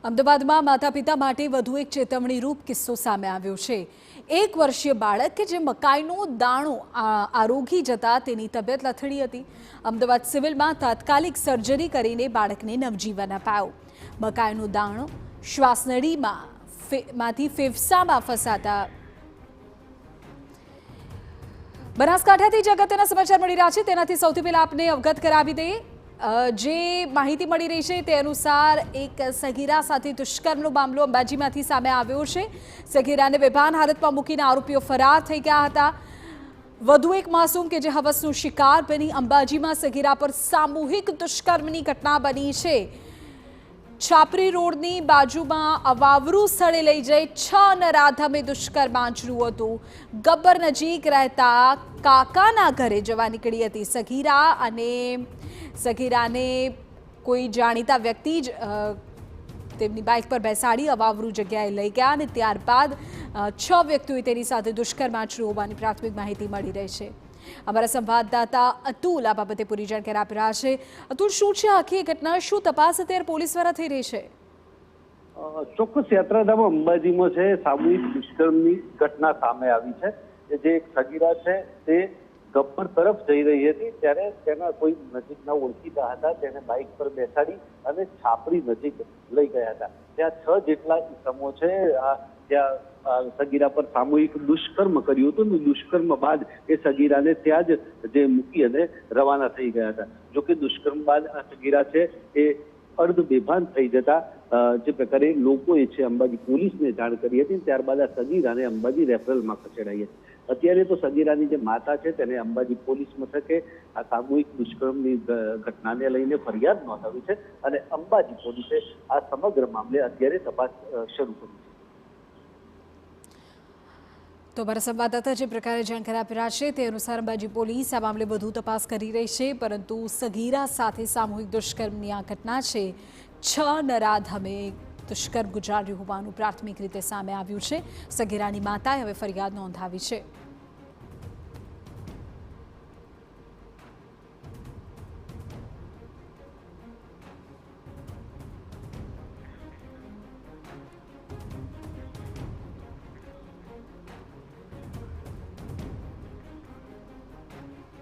અમદાવાદમાં માતા-પિતા માટે વધુ એક ચેતવણીરૂપ કિસ્સો સામે આવ્યો છે। 1 વર્ષીય બાળક કે જે મકાઈનો દાણો આરોગી જતા તેની તબિયત લથડી હતી। અમદાવાદ સિવિલમાં તાત્કાલિક સર્જરી કરીને બાળકને નવજીવન અપાયું। મકાઈનો દાણો શ્વાસનળીમાંથી ફેફસામાં ફસાતા બનાસકાંઠાથી જે અગત્યના સમાચાર મળી રહ્યા છે તેનાથી સૌથી પહેલા આપને અવગત કરાવી દઈએ। જે માહિતી મળી રહી છે તે અનુસાર એક સગીરા સાથે દુષ્કર્મનો મામલો અંબાજીમાંથી સામે આવ્યો છે। સગીરાને બેભાન હાલતમાં મૂકીને આરોપીઓ ફરાર થઈ ગયા હતા। વધુ એક માસૂમ કે જે હવસનો શિકાર બની અંબાજીમાં સગીરા પર સામૂહિક દુષ્કર્મની ઘટના બની છે। છાપરી રોડની બાજુમાં અવાવરૂ સ્થળે લઈ જઈ 6 નરાધમે દુષ્કર્મ આચર્યું હતું। ગબ્બર નજીક રહેતા કાકાના ઘરે જવા નીકળી હતી સગીરા અને સગીરાને કોઈ જાણીતા વ્યક્તિ જ તેમની બાઇક પર બેસાડી અવાવરૂ જગ્યાએ લઈ ગયા અને ત્યારબાદ 6 વ્યક્તિઓએ તેની સાથે દુષ્કર્મ આચર્યું હોવાની પ્રાથમિક માહિતી મળી રહી છે। અમારા સંવાદદાતા અતુલ આ બાબતે પૂરી જાણકારી આપી રહ્યા છે। અતુલ, શું છે આખી ઘટના, શું તપાસ અત્યારે પોલીસ દ્વારા થઈ રહી છે? ચોક્કસ યાત્રાધામ અંબાજીમાં છે સામૂહિક દુષ્કર્મની ઘટના સામે આવી છે। જે એક સગીરા છે તે ગબ્બર તરફ જઈ રહી હતી ત્યારે તેના કોઈ નજીકના ઓળખીતા હતા તેને બાઇક પર બેસાડી અને છાપરી નજીક લઈ ગયા હતા। ત્યાં 6 જેટલા ઇસમો છે ત્યાં સગીરા પર સામૂહિક દુષ્કર્મ કર્યું હતું। દુષ્કર્મ બાદ એ સગીરાને ત્યાં જ જે મૂકી અને રવાના થઈ ગયા હતા। જોકે દુષ્કર્મ બાદ આ સગીરા છે એ અર્ધ બેભાન થઈ જતા જે પ્રકારે લોકોએ છે અંબાજી પોલીસને જાણ કરી હતી। ત્યારબાદ આ સગીરાને અંબાજી રેફરલમાં ખસેડાઈ હતી। અત્યારે તો સગીરાની જે માતા છે તેને અંબાજી પોલીસ મથકે આ સામૂહિક દુષ્કર્મની ઘટનાને લઈને ફરિયાદ નોંધાવી છે અને અંબાજી પોલીસે આ સમગ્ર મામલે અત્યારે તપાસ શરૂ કરી છે। તો અમારા સંવાદદાતા જે પ્રકારે જાણકારી આપી રહ્યા છે તે અનુસાર અંબાજી પોલીસ આ મામલે વધુ તપાસ કરી રહી છે, પરંતુ સગીરા સાથે સામૂહિક દુષ્કર્મની આ ઘટના છે 6 નરાધમે દુષ્કર્મ ગુજાર્યું હોવાનું પ્રાથમિક રીતે સામે આવ્યું છે। સગીરાની માતાએ હવે ફરિયાદ નોંધાવી છે।